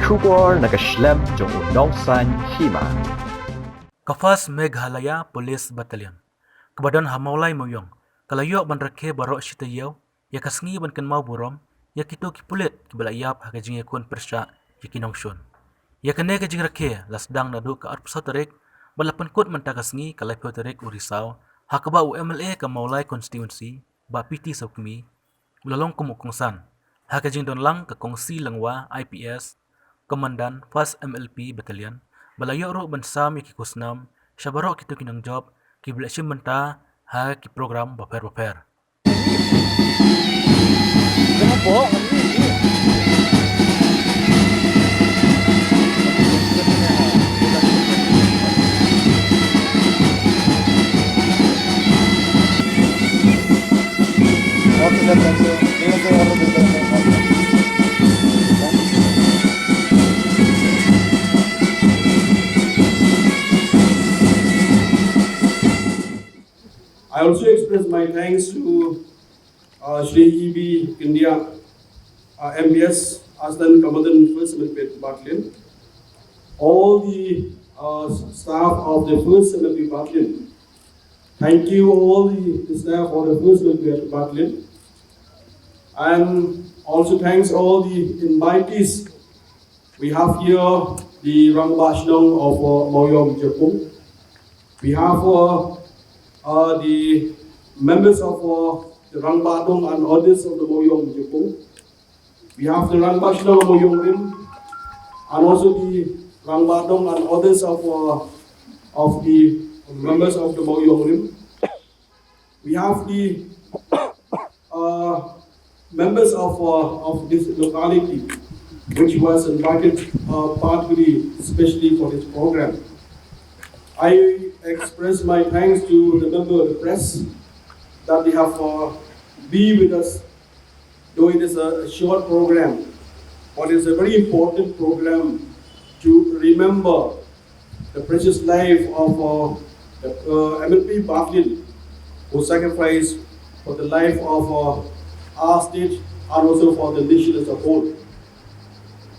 Shubor nakaslem jong udongsan hima. Kafas Meghalaya Police Battalion. Kebadan hamaulai moyong. Kalayo ban rakhe baro shitayaw, ya kasngi ban kan mau burom, ya kito kipulit kibalayap hakajing yakun persya yakinongshon. Ya kane kajing rakhe lasdang nadu ka arpsa tarik, balapan kut man takasngi kalay po tarik urisaw, hakaba UMLA ka maulai constituency, ba PT Saukmi, ulalong kumukongsan. Hakajing don lang ka kongsi langwa IPS, Komandan Fast MLP Battalion, balayo ro bansam yakikusnam, siya baro kito kinang job, kiblasim menta ha ki program baper. I also express my thanks to Shri E.B. India, MBS, Aslan Kamadan First MLP Battalion, all the staff of the First MLP Battalion. Thank you all the staff of the First MLP Battalion. And also thanks all the invitees. We have here the Rangbashnong of Moyom Japung. We have the members of the Rangbadong and others of the Moyong Japung. We have the Rangbashnong of Moyong Rim, and also the Rangbadong and others of the members of the Moyong Rim. We have the members of this locality, which was invited partly, especially for this program. I express my thanks to the member of the press that they have been with us during this short program, but it's a very important program to remember the precious life of the MLP Battalion, who sacrificed for the life of our state and also for the nation as a whole.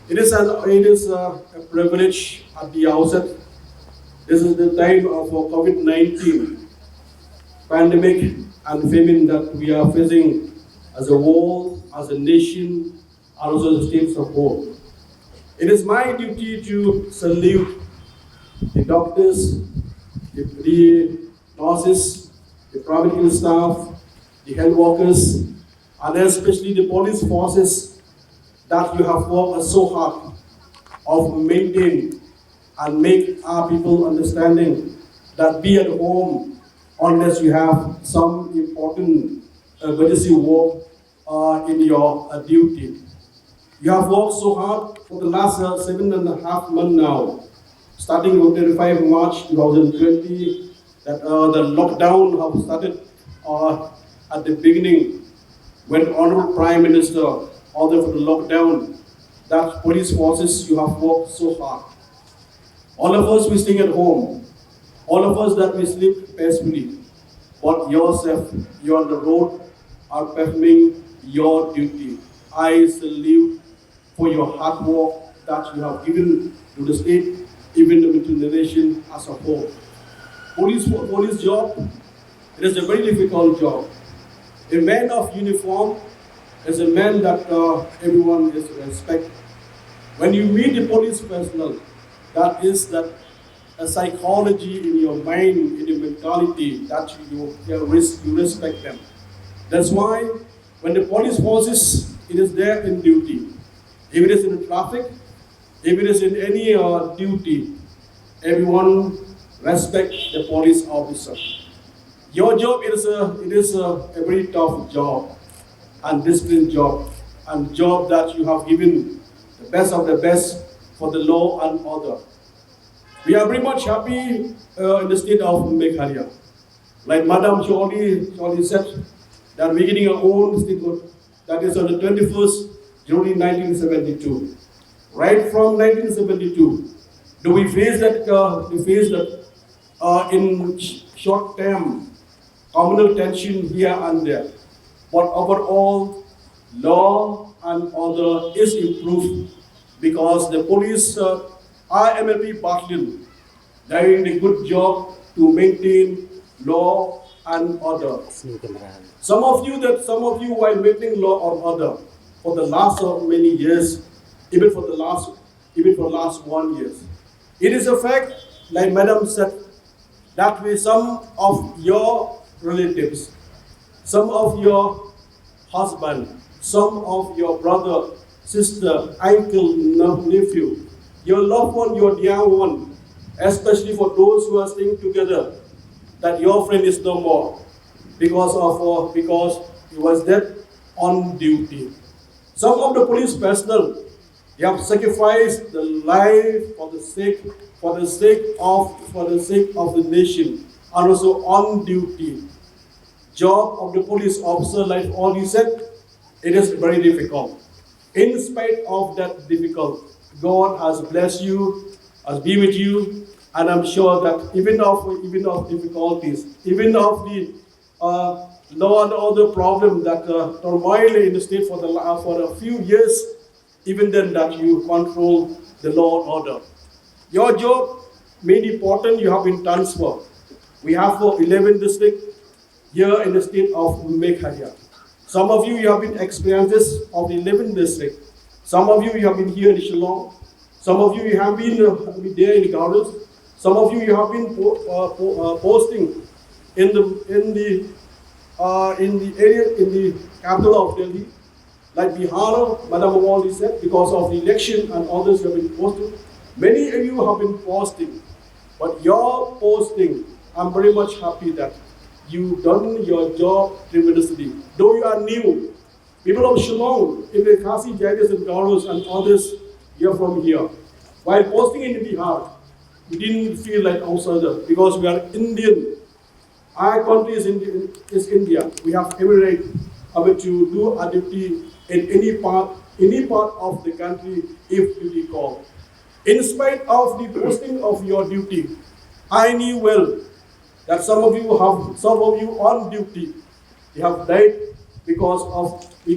It is a privilege at the outset. This is the time of COVID-19 pandemic and famine that we are facing as a world, as a nation, and also as a state as a whole. It is my duty to salute the doctors, the nurses, the private health staff, the health workers, and especially the police forces that you have worked so hard of maintaining and make our people understanding that be at home unless you have some important emergency work in your duty. You have worked so hard for the last 7.5 months now, starting on 25 March 2020, that the lockdown have started at the beginning when Honorable Prime Minister ordered for the lockdown. That police forces, you have worked so hard. All of us, we stay at home. All of us that we sleep peacefully. But yourself, you are on the road, are performing your duty. I salute for your hard work that you have given to the state, even to the nation as a whole. Police job, it is a very difficult job. A man of uniform is a man that everyone is respect. When you meet the police personnel, that is that a psychology in your mind, in your mentality, that you respect them. That's why when the police forces, it is there in duty. If it is in the traffic, if it is in any duty, everyone respect the police officer. Your job is a very tough job and disciplined job, and job that you have given the best of the best for the law and order. We are very much happy in the state of Meghalaya. Like Madam Choli said, that we're getting our own statehood. That is on the 21st January 1972. Right from 1972, do we face that? In short term, communal tension here and there. But overall, law and order is improved because the police RMLP battalion doing a good job to maintain law and order. Some of you while maintaining law and order for the last of many years, even for last 1 year. It is a fact, like Madam said, that way some of your relatives, some of your husband, some of your brother, sister, uncle, nephew, your loved one, your dear one, especially for those who are staying together, that your friend is no more because he was dead on duty. Some of the police personnel, they have sacrificed the life for the sake of the nation, and also on duty. Job of the police officer, like all you said, it is very difficult. In spite of that difficult, God has blessed you, has been with you, and I'm sure that even of difficulties, even of the law and order problem that turmoil in the state for a few years, even then that you control the law and order. Your job, main important, you have been transferred. We have for 11 districts here in the state of Meghalaya. Some of you have been experiences of the 11 districts. Some of you have been here in Shillong. Some of you have been there in Gaudas. Some of you have been posting in the capital of Delhi, like Bihar. Madam already said, because of the election and others have been posting. Many of you have been posting, but your posting, I'm very much happy that you've done your job tremendously. Though you are new, people of Shillong, in the Khasi, Jaitis and Gaudas and others, you're from here. While posting in Bihar, we didn't feel like outsider because we are Indian. Our country is India. We have every right to do our duty in any part of the country if duty called. In spite of the posting of your duty, I knew well that some of you on duty, they have died because of the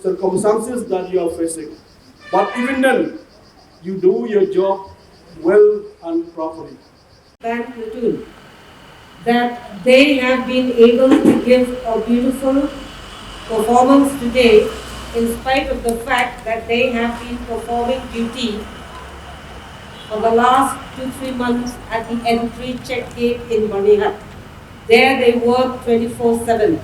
circumstances that you are facing. But even then, you do your job well and properly. Bank platoon, that they have been able to give a beautiful performance today, in spite of the fact that they have been performing duty for the last 2-3 months at the entry check gate in Banihut. There they work 24/7,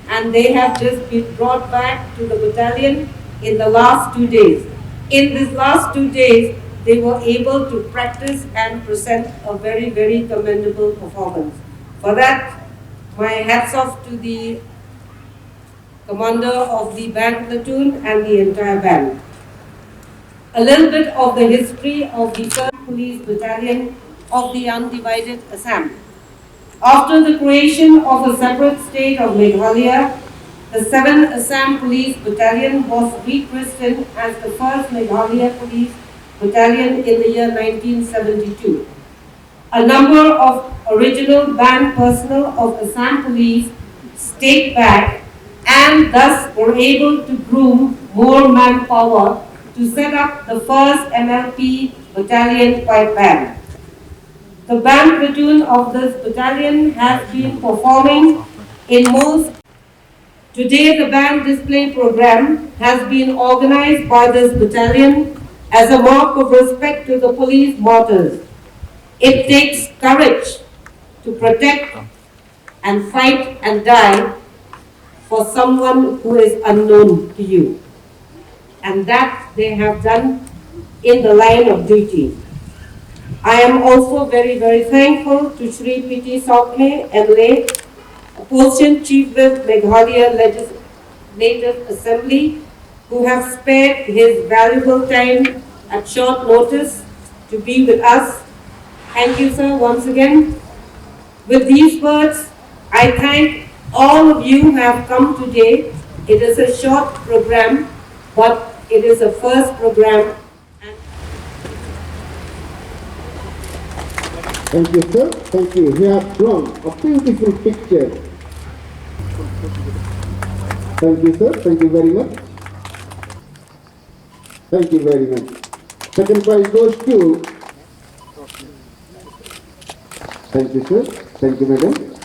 and they have just been brought back to the battalion in the last 2 days. In these last 2 days, they were able to practice and present a very, very commendable performance. For that, my hats off to the commander of the band platoon and the entire band. A little bit of the history of the 3rd Police Battalion of the Undivided Assam. After the creation of a separate state of Meghalaya, the 7th Assam Police Battalion was rechristened as the 1st Meghalaya Police Battalion in the year 1972. A number of original band personnel of Assam Police stayed back and thus were able to groom more manpower to set up the 1st MLP Battalion Pipe Band. The band platoon of this battalion has been performing in most. Today, the band display program has been organized by this battalion as a mark of respect to the police martyrs. It takes courage to protect and fight and die for someone who is unknown to you. And that they have done in the line of duty. I am also very, very thankful to Shri P.T. Saukhe, MLA, Opposition Chief Whip, Meghalaya Legislative Assembly, who have spared his valuable time at short notice to be with us. Thank you, sir, once again. With these words, I thank all of you who have come today. It is a short program, but it is a first program. Thank you, sir. Thank you. We have drawn a beautiful picture. Thank you, sir. Thank you very much. Thank you very much. Second prize goes to. Thank you, sir. Thank you, madam.